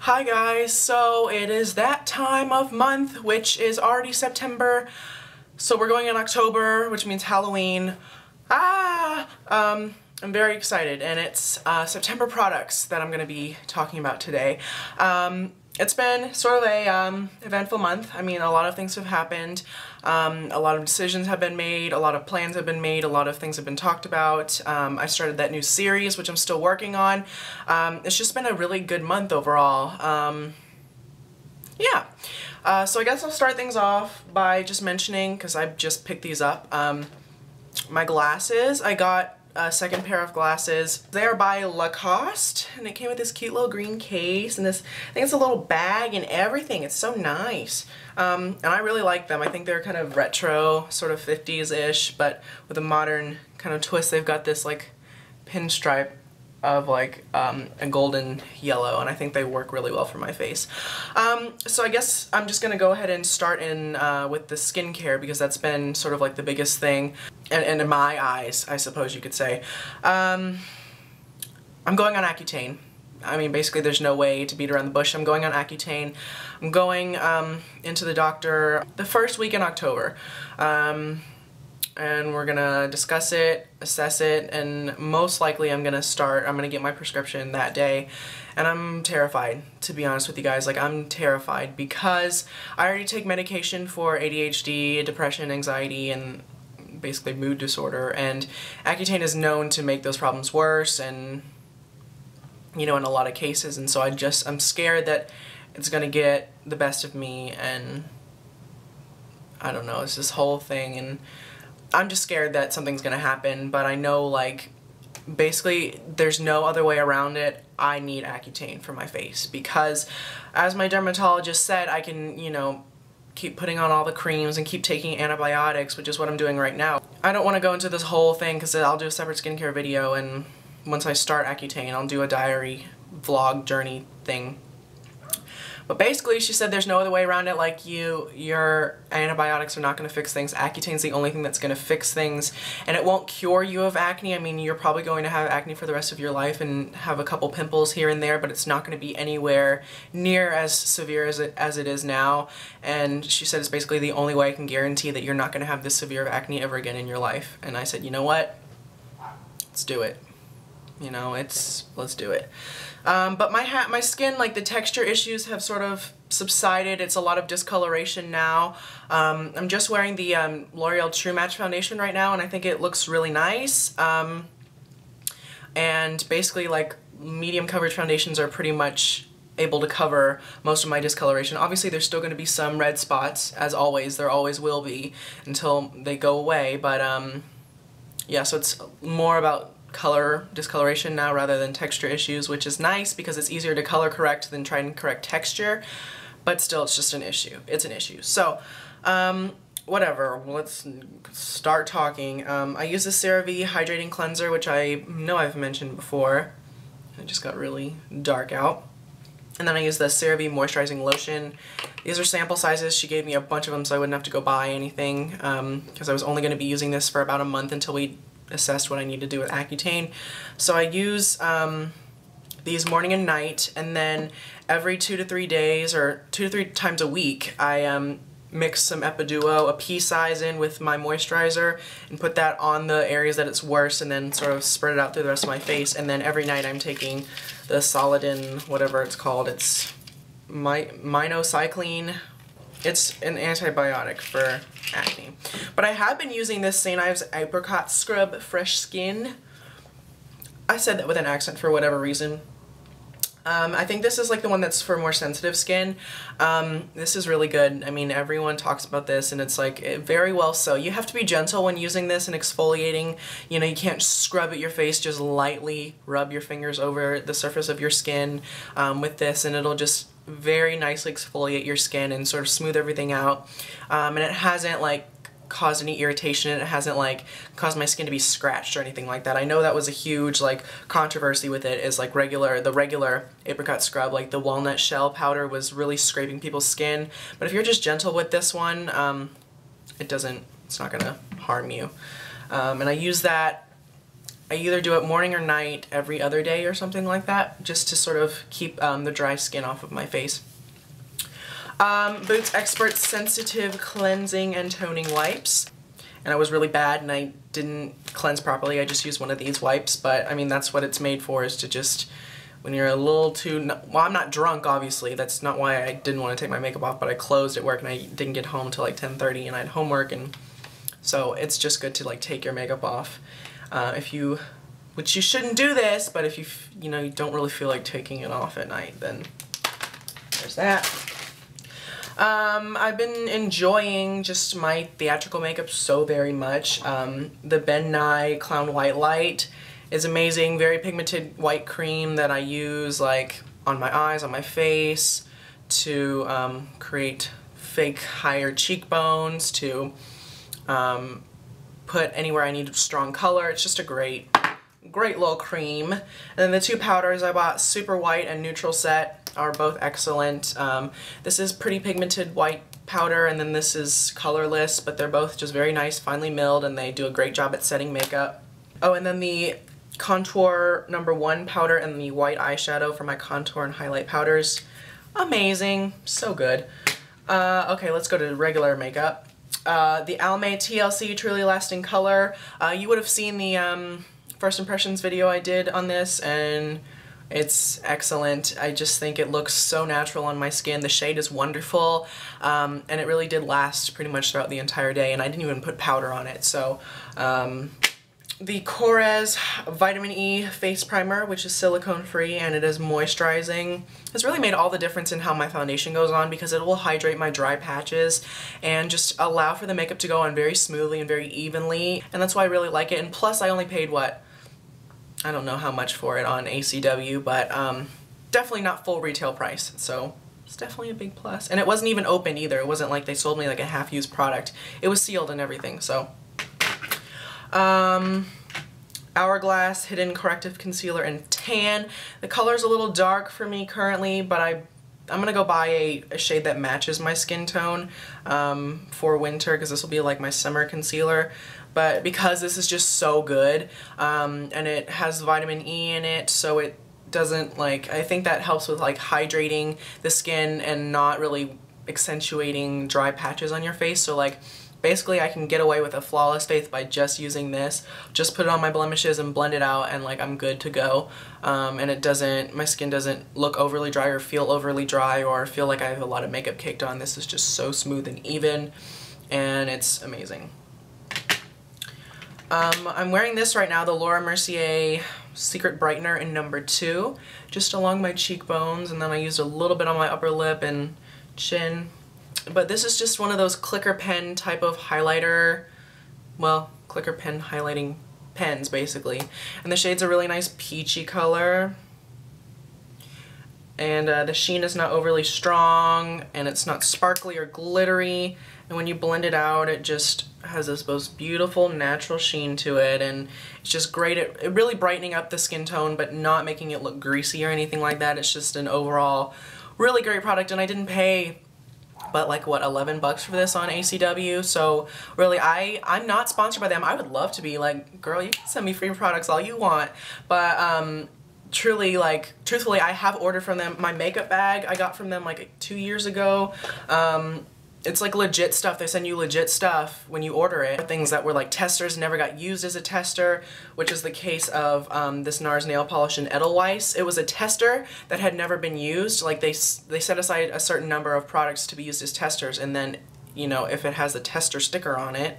Hi guys, so it is that time of month, which is already September, so we're going in October, which means Halloween. I'm very excited, and it's September products that I'm going to be talking about today. It's been sort of a eventful month. I mean, a lot of things have happened. A lot of decisions have been made, a lot of plans have been made, a lot of things have been talked about. I started that new series, which I'm still working on. It's just been a really good month overall. Yeah. So I guess I'll start things off by just mentioning, because I just picked these up, my glasses. I got a second pair of glasses. They are by Lacoste, and it came with this cute little green case and this, I think it's a little bag and everything. It's so nice. And I really like them. I think they're kind of retro, sort of 50s-ish, but with a modern kind of twist. They've got this like pinstripe of like a golden yellow, and I think they work really well for my face. So I guess I'm just gonna go ahead and start in with the skincare, because that's been sort of like the biggest thing, and in my eyes, I suppose you could say. I'm going on accutane. I mean, basically there's no way to beat around the bush. I'm going on accutane. I'm going into the doctor the first week in October. And we're gonna discuss it, assess it, and most likely I'm gonna get my prescription that day. And I'm terrified, to be honest with you guys. Like, I'm terrified because I already take medication for ADHD, depression, anxiety, and basically mood disorder, and accutane is known to make those problems worse, and you know, in a lot of cases. And so I'm scared that it's gonna get the best of me, and I don't know, it's this whole thing, and I'm just scared that something's gonna happen. But I know, like, basically there's no other way around it. I need accutane for my face, because as my dermatologist said, I can, you know, keep putting on all the creams and keep taking antibiotics, which is what I'm doing right now. I don't want to go into this whole thing because I'll do a separate skincare video, and once I start accutane, I'll do a diary vlog journey thing. But basically, she said there's no other way around it. Like, your antibiotics are not going to fix things. Accutane's the only thing that's going to fix things, and it won't cure you of acne. I mean, you're probably going to have acne for the rest of your life and have a couple pimples here and there, but it's not going to be anywhere near as severe as it is now. And she said it's basically the only way I can guarantee that you're not going to have this severe of acne ever again in your life. And I said, you know what? Let's do it. You know, let's do it. But my skin, like, the texture issues have sort of subsided. It's a lot of discoloration now. I'm just wearing the L'Oreal True Match foundation right now, and I think it looks really nice. And basically, like, medium coverage foundations are pretty much able to cover most of my discoloration. Obviously, there's still going to be some red spots, as always. There always will be until they go away. But yeah, so it's more about color discoloration now rather than texture issues, which is nice because it's easier to color correct than try and correct texture, but still it's just an issue. It's an issue. So whatever, let's start talking. I use the CeraVe Hydrating Cleanser, which I know I've mentioned before. It just got really dark out. And then I use the CeraVe Moisturizing Lotion. These are sample sizes. She gave me a bunch of them so I wouldn't have to go buy anything, because I was only going to be using this for about a month until we assessed what I need to do with accutane. So I use these morning and night, and then every 2 to 3 days, or 2 to 3 times a week, I mix some Epiduo, a pea size, in with my moisturizer and put that on the areas that it's worse, and then sort of spread it out through the rest of my face. And then every night I'm taking the Solodyn, whatever it's called. It's minocycline. It's an antibiotic for acne. But I have been using this St. Ives Apricot Scrub Fresh Skin. I said that with an accent for whatever reason. I think this is like the one that's for more sensitive skin. This is really good. I mean, everyone talks about this, and it's like, very well so. You have to be gentle when using this and exfoliating. You know, you can't scrub at your face, just lightly rub your fingers over the surface of your skin with this, and it'll just very nicely exfoliate your skin and sort of smooth everything out. And it hasn't like caused any irritation, and it hasn't like caused my skin to be scratched or anything like that. I know that was a huge like controversy with it, is like the regular apricot scrub, like the walnut shell powder was really scraping people's skin. But if you're just gentle with this one, it's not gonna harm you. And I use that I either do it morning or night every other day or something like that, just to sort of keep the dry skin off of my face. Boots Expert Sensitive Cleansing and Toning Wipes. And I was really bad and I didn't cleanse properly. I just used one of these wipes, but I mean that's what it's made for, is to just, when you're a little too, well, I'm not drunk obviously, that's not why I didn't want to take my makeup off, but I closed at work and I didn't get home until like 10:30 and I had homework, and so it's just good to like take your makeup off. Which you shouldn't do this, but if you know, you don't really feel like taking it off at night, then there's that. I've been enjoying just my theatrical makeup so very much. The Ben Nye Clown White Light is amazing. Very pigmented white cream that I use like on my eyes, on my face, to create fake higher cheekbones, to put anywhere I need strong color. It's just a great little cream. And then the two powders I bought, Super White and Neutral Set, are both excellent. This is pretty pigmented white powder, and then this is colorless, but they're both just very nice, finely milled, and they do a great job at setting makeup. Oh, and then the Contour #1 powder and the white eyeshadow for my contour and highlight powders. Amazing. So good. Okay, let's go to regular makeup. The Almay TLC Truly Lasting Color. You would have seen the first impressions video I did on this, and it's excellent. I just think it looks so natural on my skin. The shade is wonderful, and it really did last pretty much throughout the entire day, and I didn't even put powder on it. So the Korres Vitamin E Face Primer, which is silicone free and it is moisturizing, has really made all the difference in how my foundation goes on, because it will hydrate my dry patches and just allow for the makeup to go on very smoothly and very evenly, and that's why I really like it. And plus I only paid, what, I don't know how much for it on ACW, but definitely not full retail price, so it's definitely a big plus. And it wasn't even open either. It wasn't like they sold me like a half-used product. It was sealed and everything, so. Hourglass Hidden Corrective Concealer in Tan. The color's a little dark for me currently, but I'm gonna go buy a shade that matches my skin tone for winter, because this will be like my summer concealer. But because this is just so good, and it has vitamin E in it, so it doesn't, like, I think that helps with like hydrating the skin and not really accentuating dry patches on your face. So like basically I can get away with a flawless face by just using this. Just put it on my blemishes and blend it out, and like I'm good to go. And it doesn't, my skin doesn't look overly dry or feel overly dry or feel like I have a lot of makeup caked on. This is just so smooth and even, and it's amazing. I'm wearing this right now, the Laura Mercier Secret Brightener in #2, just along my cheekbones, and then I used a little bit on my upper lip and chin. But this is just one of those clicker pen type of highlighter, well, clicker pen highlighting pens basically. And the shade's a really nice peachy color. And the sheen is not overly strong, and it's not sparkly or glittery. And when you blend it out, it just has this most beautiful natural sheen to it, and it's just great at really brightening up the skin tone, but not making it look greasy or anything like that. It's just an overall really great product, and I didn't pay but like what, 11 bucks for this on ACW. So really, I'm not sponsored by them. I would love to be, like, girl, you can send me free products all you want, but truly, like, truthfully, I have ordered from them. My makeup bag I got from them like 2 years ago. It's like legit stuff. They send you legit stuff when you order it. Things that were like testers never got used as a tester, which is the case of this NARS nail polish in Edelweiss. It was a tester that had never been used. Like they set aside a certain number of products to be used as testers, and then, you know, if it has a tester sticker on it,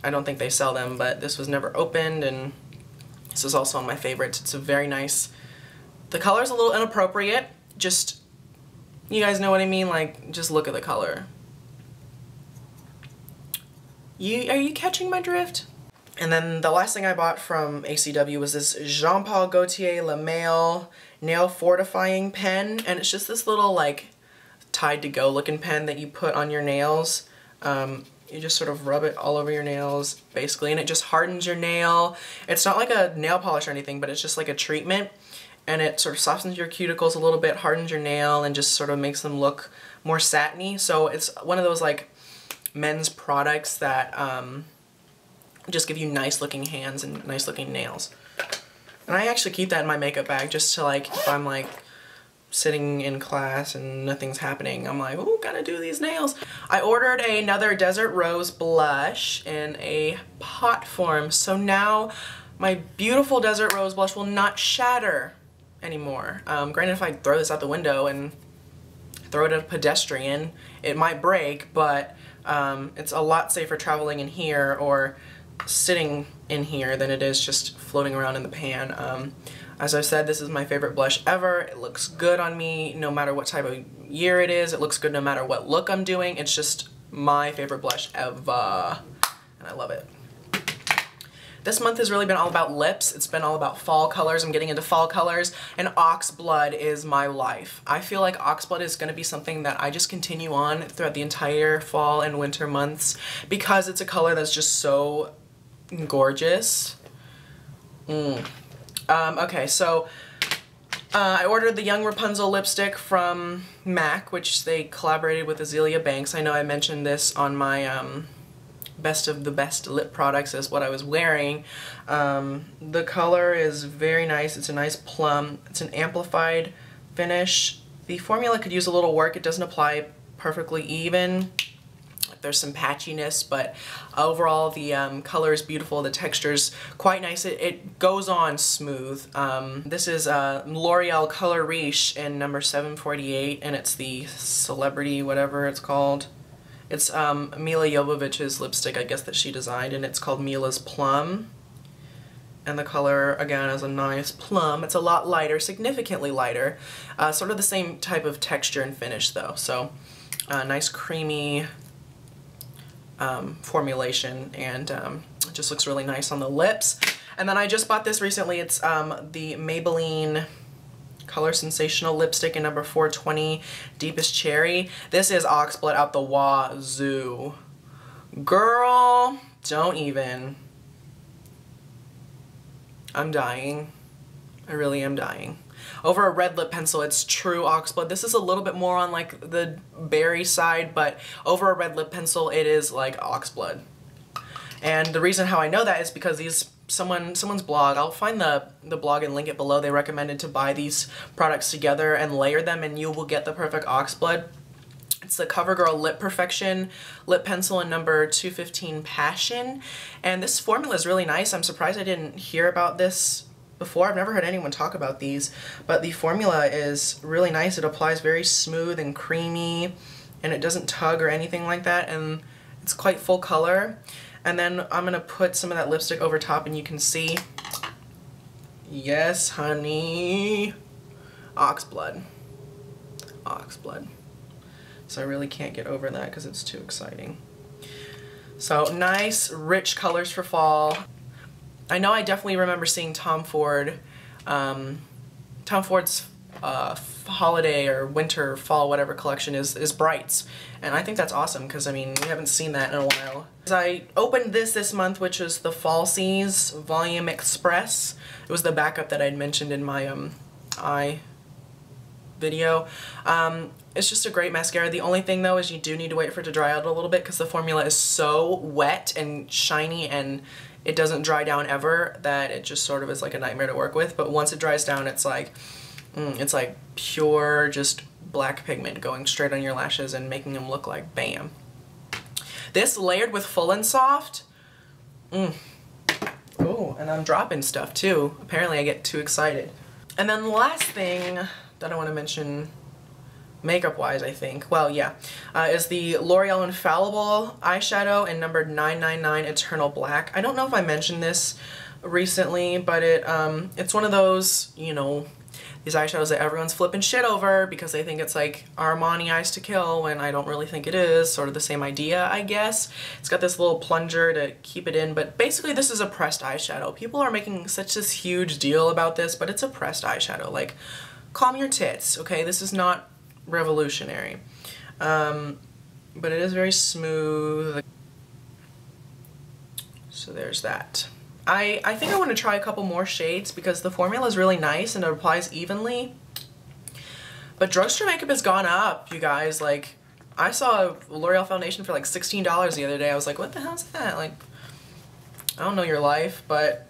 I don't think they sell them, but this was never opened, and this is also on my favorites. It's a very nice, the color's a little inappropriate, just, you guys know what I mean, like, just look at the color. Are you catching my drift? And then the last thing I bought from ACW was this Jean Paul Gaultier Le Mail Nail Fortifying pen, and it's just this little like Tide to Go looking pen that you put on your nails. You just sort of rub it all over your nails basically, and it just hardens your nail. It's not like a nail polish or anything, but it's just like a treatment, and it sort of softens your cuticles a little bit, hardens your nail, and just sort of makes them look more satiny. So it's one of those like men's products that just give you nice looking hands and nice looking nails. And I actually keep that in my makeup bag just to like, if I'm like sitting in class and nothing's happening, I'm like, oh, gotta do these nails. I ordered another Desert Rose blush in a pot form, so now my beautiful Desert Rose blush will not shatter anymore. Granted, if I throw this out the window and throw it at a pedestrian, it might break, but it's a lot safer traveling in here or sitting in here than it is just floating around in the pan. As I said, this is my favorite blush ever. It looks good on me no matter what type of year it is. It looks good no matter what look I'm doing. It's just my favorite blush ever, and I love it. This month has really been all about lips. It's been all about fall colors. I'm getting into fall colors, and Ox Blood is my life. I feel like Ox Blood is going to be something that I just continue on throughout the entire fall and winter months because it's a color that's just so gorgeous. Okay, so I ordered the Young Rapunxel lipstick from MAC, which they collaborated with Azealia Banks. I know I mentioned this on my best of the best lip products is what I was wearing. The color is very nice. It's a nice plum. It's an amplified finish. The formula could use a little work. It doesn't apply perfectly even. There's some patchiness, but overall the color is beautiful. The texture's quite nice. It goes on smooth. This is L'Oreal Color Riche in number 748, and it's the Celebrity whatever it's called. It's Milla Jovovich's lipstick, I guess, that she designed, and it's called Milla's Plum. And the color, again, is a nice plum. It's a lot lighter, significantly lighter. Sort of the same type of texture and finish, though. So, nice creamy formulation, and it just looks really nice on the lips. And then I just bought this recently. It's the Maybelline Color Sensational lipstick in number 420, Deepest Cherry. This is Ox Blood out the wazoo. Girl, don't even. I'm dying. I really am dying. Over a red lip pencil, it's true Ox Blood. This is a little bit more on like the berry side, but over a red lip pencil, it is like Ox Blood. And the reason how I know that is because someone's blog, I'll find the blog and link it below. They recommended to buy these products together and layer them, and you will get the perfect Ox Blood. It's the CoverGirl Lip Perfection lip pencil in number 215 Passion, and this formula is really nice. I'm surprised I didn't hear about this before. I've never heard anyone talk about these, but the formula is really nice. It applies very smooth and creamy, and it doesn't tug or anything like that, and it's quite full color. And then I'm gonna put some of that lipstick over top, and you can see, yes, honey, Ox Blood. Ox Blood. So I really can't get over that because it's too exciting. So nice, rich colors for fall. I know I definitely remember seeing Tom Ford's holiday or winter, fall, whatever collection is Brights. And I think that's awesome because, I mean, we haven't seen that in a while. As I opened this month, which was the Falsies Volume Express. It was the backup that I'd mentioned in my eye video. It's just a great mascara. The only thing though is you do need to wait for it to dry out a little bit because the formula is so wet and shiny, and it doesn't dry down ever, that it just sort of is like a nightmare to work with. But once it dries down, it's like pure just black pigment going straight on your lashes and making them look like bam. This layered with Full and Soft. Oh, and I'm dropping stuff too. Apparently I get too excited. And then the last thing that I want to mention makeup wise, I think, well, yeah, is the L'Oreal Infallible eyeshadow in number 999 Eternal Black. I don't know if I mentioned this recently, but it's one of those, you know, these eyeshadows that everyone's flipping shit over because they think it's like Armani Eyes to Kill, when I don't really think it is. Sort of the same idea, I guess. It's got this little plunger to keep it in, but basically this is a pressed eyeshadow. People are making such this huge deal about this, but it's a pressed eyeshadow. Like, calm your tits, okay? This is not revolutionary. But it is very smooth. So there's that. I think I want to try a couple more shades because the formula is really nice and it applies evenly. But drugstore makeup has gone up, you guys. Like, I saw a L'Oreal foundation for like $16 the other day. I was like, what the hell is that? Like, I don't know your life, but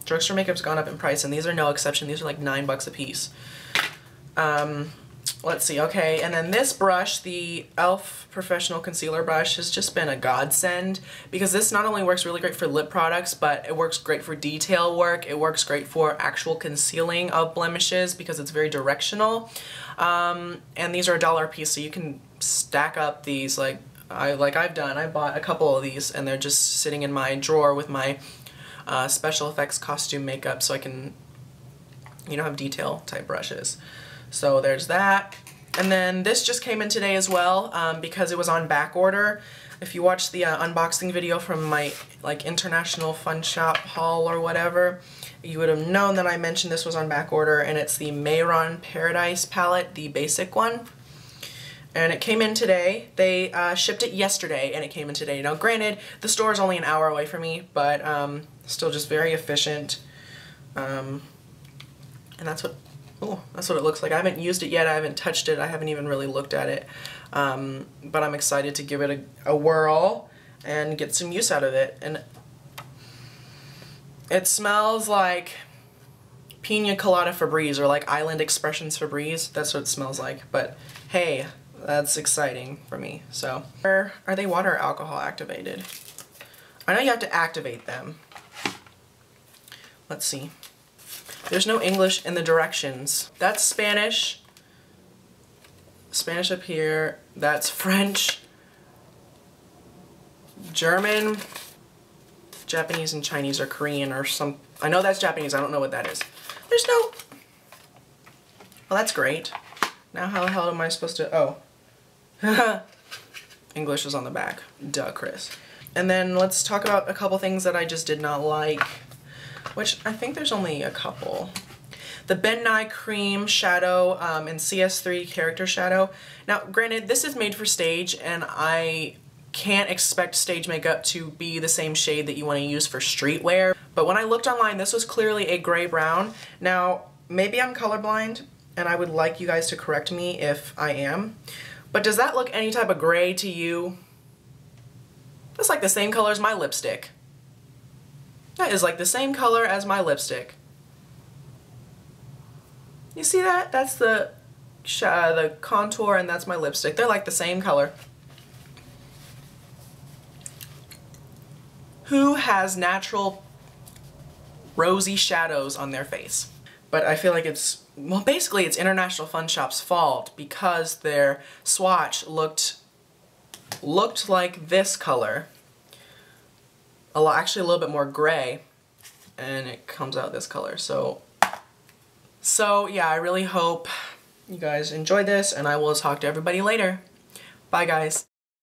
drugstore makeup's gone up in price, and these are no exception. These are like $9 a piece. Let's see, okay, and then this brush, the e.l.f. Professional Concealer Brush, has just been a godsend because this not only works really great for lip products, but it works great for detail work. It works great for actual concealing of blemishes because it's very directional. And these are $1 a piece, so you can stack up these like I've done. I bought a couple of these, and they're just sitting in my drawer with my special effects costume makeup, so I can, you know, have detail type brushes. So there's that. And then this just came in today as well because it was on back order. If you watched the unboxing video from my like international fun shop haul or whatever, you would have known that I mentioned this was on back order, and it's the Mayron Paradise palette, the basic one. And it came in today. They shipped it yesterday, and it came in today. Now granted, the store is only an hour away from me, but still just very efficient. And that's what it looks like. I haven't used it yet. I haven't touched it. I haven't even really looked at it. But I'm excited to give it a whirl and get some use out of it. And it smells like Pina Colada Febreze, or like Island Expressions Febreze. That's what it smells like. But hey, that's exciting for me. So, are they water or alcohol activated? I know you have to activate them. Let's see. There's no English in the directions. That's Spanish. Spanish up here. That's French. German. Japanese and Chinese or Korean or some... I know that's Japanese. I don't know what that is. There's no... Well, that's great. Now how the hell am I supposed to... Oh. English is on the back. Duh, Chris. And then let's talk about a couple things that I just did not like, which I think there's only a couple. The Ben Nye Cream Shadow in CS3 Character Shadow. Now, granted, this is made for stage, and I can't expect stage makeup to be the same shade that you want to use for streetwear. But when I looked online, this was clearly a gray-brown. Now, maybe I'm colorblind, and I would like you guys to correct me if I am. But does that look any type of gray to you? That's like the same color as my lipstick. That is like the same color as my lipstick. You see that? That's the contour, and that's my lipstick. They're like the same color. Who has natural rosy shadows on their face? But I feel like it's, well, basically it's International Fun Shop's fault because their swatch looked like this color. Actually a little bit more gray, and it comes out this color. So yeah, I really hope you guys enjoy this, and I will talk to everybody later. Bye, guys.